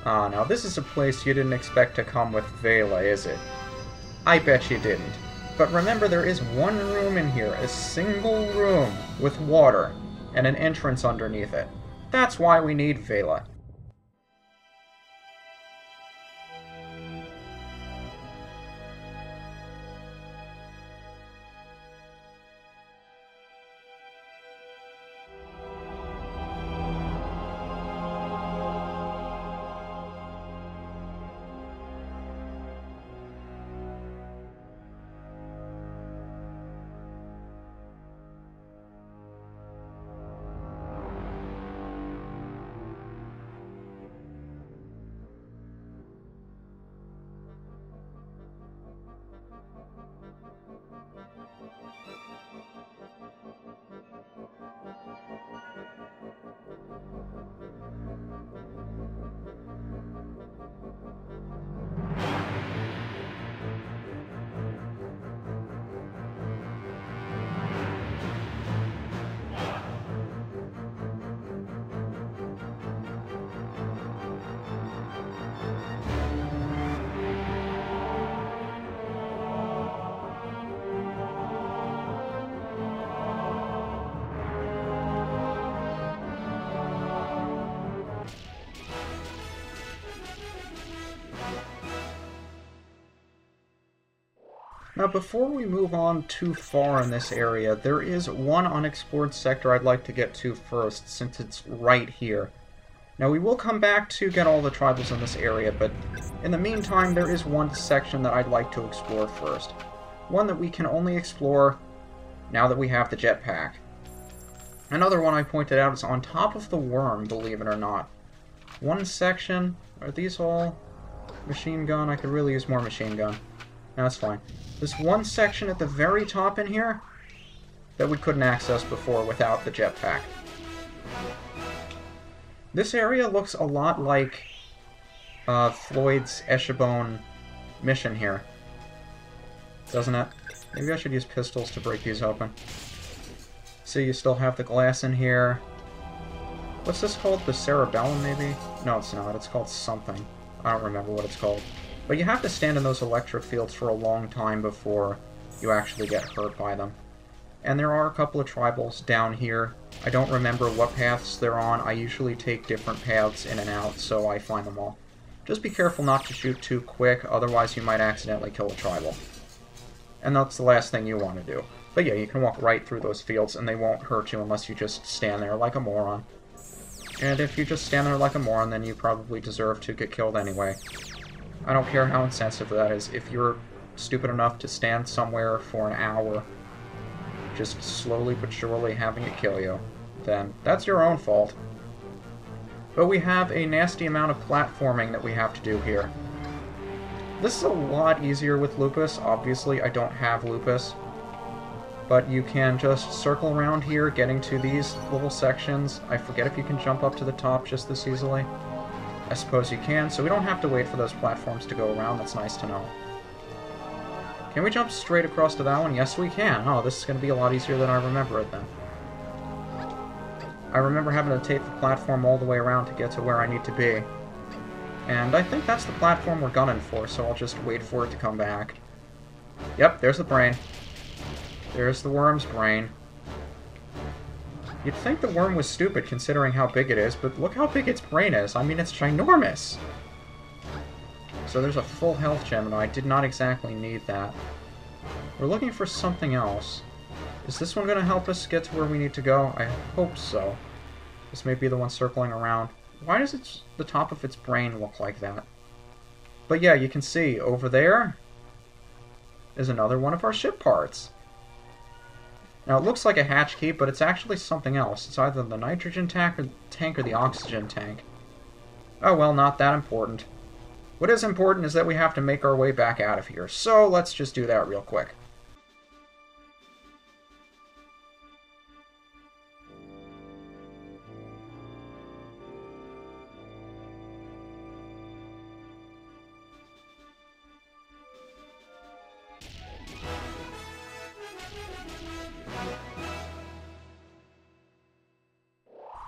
Ah, now this is a place you didn't expect to come with Vela, is it? I bet you didn't. But remember, there is one room in here, a single room, with water, and an entrance underneath it. That's why we need Vela. Now, before we move on too far in this area, there is one unexplored sector I'd like to get to first, since it's right here. Now, we will come back to get all the tribals in this area, but in the meantime, there is one section that I'd like to explore first. One that we can only explore now that we have the jetpack. Another one I pointed out is on top of the worm, believe it or not. One section, are these all machine gun? I could really use more machine gun. No, that's fine. There's one section at the very top in here that we couldn't access before without the jetpack. This area looks a lot like Floyd's Eschebone mission here. Doesn't it? Maybe I should use pistols to break these open. See, you still have the glass in here. What's this called? The cerebellum, maybe? No, it's not. It's called something. I don't remember what it's called. But you have to stand in those electric fields for a long time before you actually get hurt by them. And there are a couple of tribals down here. I don't remember what paths they're on. I usually take different paths in and out, so I find them all. Just be careful not to shoot too quick, otherwise you might accidentally kill a tribal. And that's the last thing you want to do. But yeah, you can walk right through those fields, and they won't hurt you unless you just stand there like a moron. And if you just stand there like a moron, then you probably deserve to get killed anyway. I don't care how insensitive that is. If you're stupid enough to stand somewhere for an hour, just slowly but surely having it kill you, then that's your own fault. But we have a nasty amount of platforming that we have to do here. This is a lot easier with Lupus. Obviously, I don't have Lupus. But you can just circle around here, getting to these little sections. I forget if you can jump up to the top just this easily. I suppose you can, so we don't have to wait for those platforms to go around. That's nice to know. Can we jump straight across to that one? Yes, we can. Oh, this is going to be a lot easier than I remember it then. I remember having to take the platform all the way around to get to where I need to be. And I think that's the platform we're gunning for, so I'll just wait for it to come back. Yep, there's the brain. There's the worm's brain. You'd think the worm was stupid considering how big it is, but look how big its brain is. I mean, it's ginormous. So there's a full health gem, and I did not exactly need that. We're looking for something else. Is this one going to help us get to where we need to go? I hope so. This may be the one circling around. Why does the top of its brain look like that? But yeah, you can see over there is another one of our ship parts. Now, it looks like a hatch key, but it's actually something else. It's either the nitrogen tank or the oxygen tank. Oh well, not that important. What is important is that we have to make our way back out of here. So, let's just do that real quick.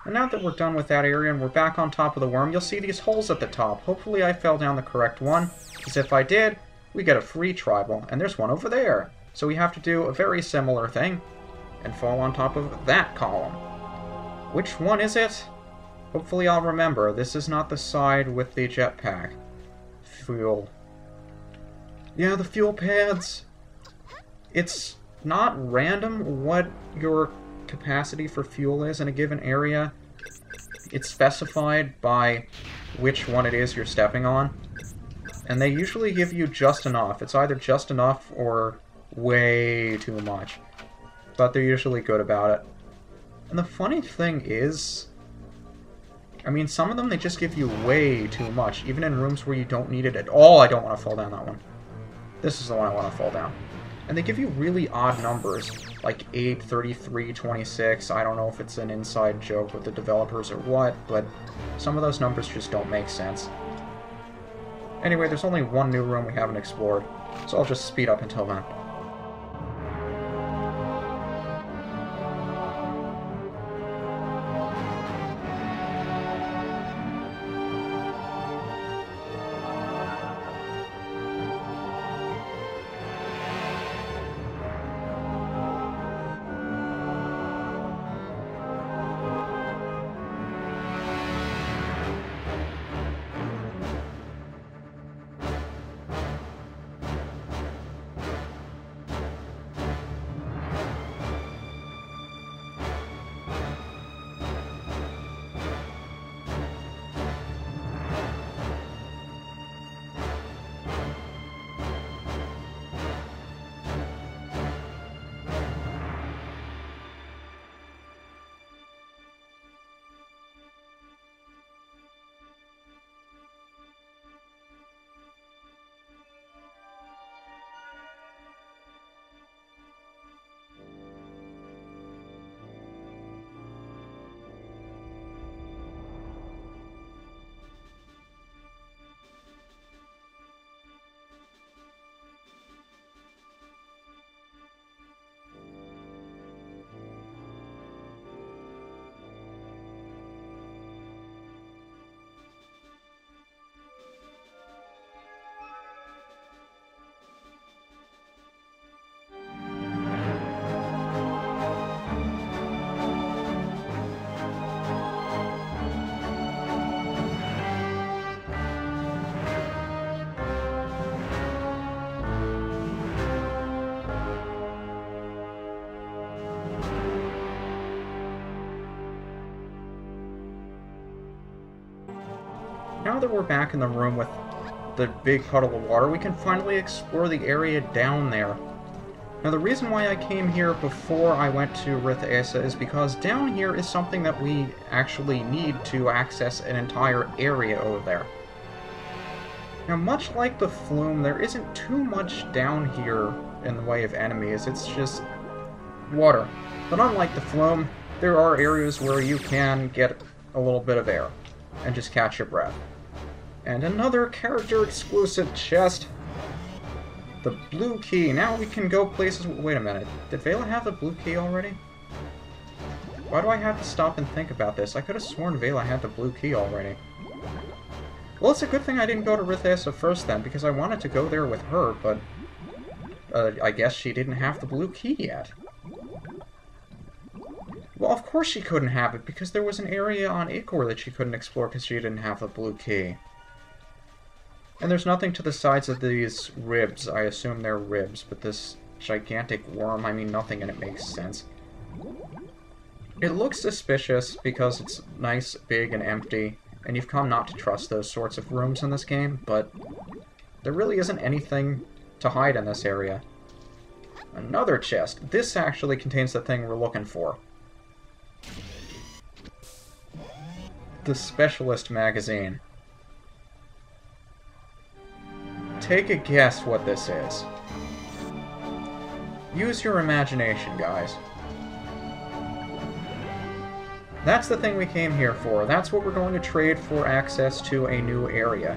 And now that we're done with that area and we're back on top of the worm, you'll see these holes at the top. Hopefully I fell down the correct one, because if I did, we get a free tribal, and there's one over there. So we have to do a very similar thing, and fall on top of that column. Which one is it? Hopefully I'll remember. This is not the side with the jetpack. Fuel. Yeah, the fuel pads. It's not random what your capacity for fuel is in a given area. It's specified by which one it is you're stepping on. And they usually give you just enough. It's either just enough or way too much. But they're usually good about it. And the funny thing is, I mean, some of them, they just give you way too much, even in rooms where you don't need it at all. I don't want to fall down that one. This is the one I want to fall down. And they give you really odd numbers, like 8, 33, 26. I don't know if it's an inside joke with the developers or what, but some of those numbers just don't make sense. Anyway, there's only one new room we haven't explored, so I'll just speed up until then. Now that we're back in the room with the big puddle of water, we can finally explore the area down there. Now the reason why I came here before I went to Esche is because down here is something that we actually need to access an entire area over there. Now much like the Flume, there isn't too much down here in the way of enemies, it's just water. But unlike the Flume, there are areas where you can get a little bit of air and just catch your breath. And another character-exclusive chest. The blue key. Now we can go places... Wait a minute. Did Vela have the blue key already? Why do I have to stop and think about this? I could have sworn Vela had the blue key already. Well, it's a good thing I didn't go to Esche first then, because I wanted to go there with her, but... I guess she didn't have the blue key yet. Well, of course she couldn't have it, because there was an area on Acor that she couldn't explore because she didn't have the blue key. And there's nothing to the sides of these ribs. I assume they're ribs, but this gigantic worm, I mean, nothing in it makes sense. It looks suspicious because it's nice, big, and empty, and you've come not to trust those sorts of rooms in this game, but there really isn't anything to hide in this area. Another chest. This actually contains the thing we're looking for. The Specialist magazine. Take a guess what this is. Use your imagination, guys. That's the thing we came here for. That's what we're going to trade for access to a new area.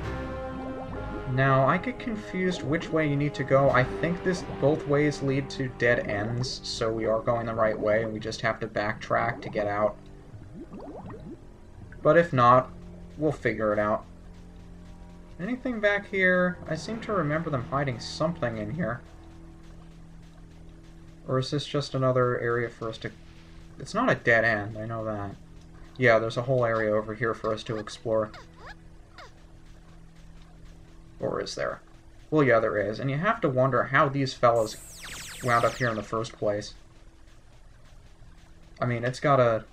Now, I get confused which way you need to go. I think both ways lead to dead ends, so we are going the right way, and we just have to backtrack to get out. But if not, we'll figure it out. Anything back here? I seem to remember them hiding something in here. Or is this just another area for us to... It's not a dead end, I know that. Yeah, there's a whole area over here for us to explore. Or is there? Well, yeah, there is. And you have to wonder how these fellas wound up here in the first place. I mean, it's gotta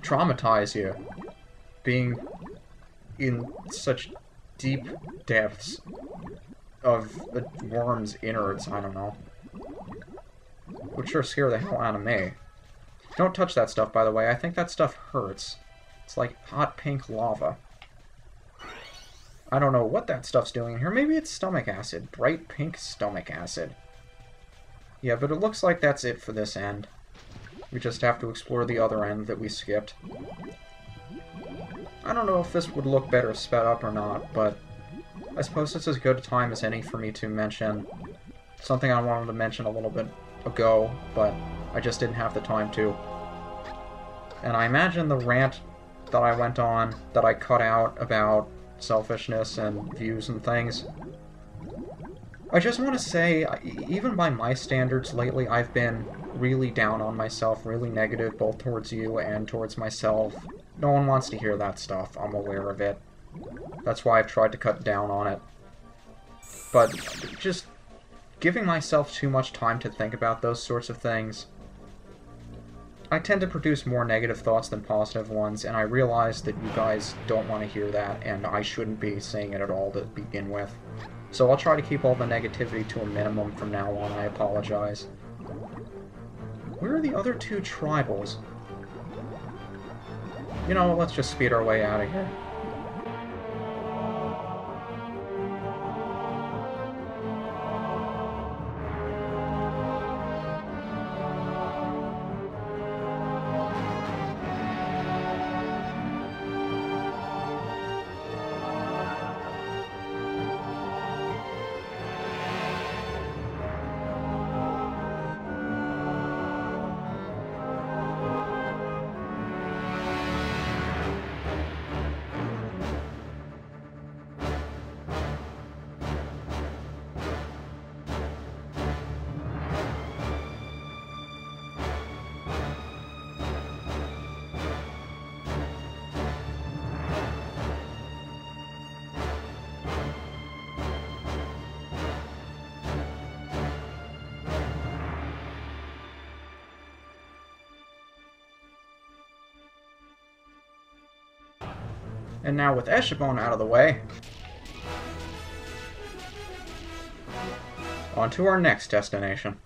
traumatize you, being in such deep depths of the worm's innards, I don't know. Would sure scare the hell out of me. Don't touch that stuff, by the way. I think that stuff hurts. It's like hot pink lava. I don't know what that stuff's doing here. Maybe it's stomach acid. Bright pink stomach acid. Yeah, but it looks like that's it for this end. We just have to explore the other end that we skipped. I don't know if this would look better sped up or not, but I suppose it's as good a time as any for me to mention something I wanted to mention a little bit ago, but I just didn't have the time to. And I imagine the rant that I went on, that I cut out about selfishness and views and things, I just want to say, even by my standards lately, I've been really down on myself, really negative, both towards you and towards myself. No one wants to hear that stuff, I'm aware of it. That's why I've tried to cut down on it. But just giving myself too much time to think about those sorts of things, I tend to produce more negative thoughts than positive ones, and I realize that you guys don't want to hear that, and I shouldn't be saying it at all to begin with. So I'll try to keep all the negativity to a minimum from now on, I apologize. Where are the other two tribals? You know, let's just speed our way out of here. And now with Eschebone out of the way, on to our next destination.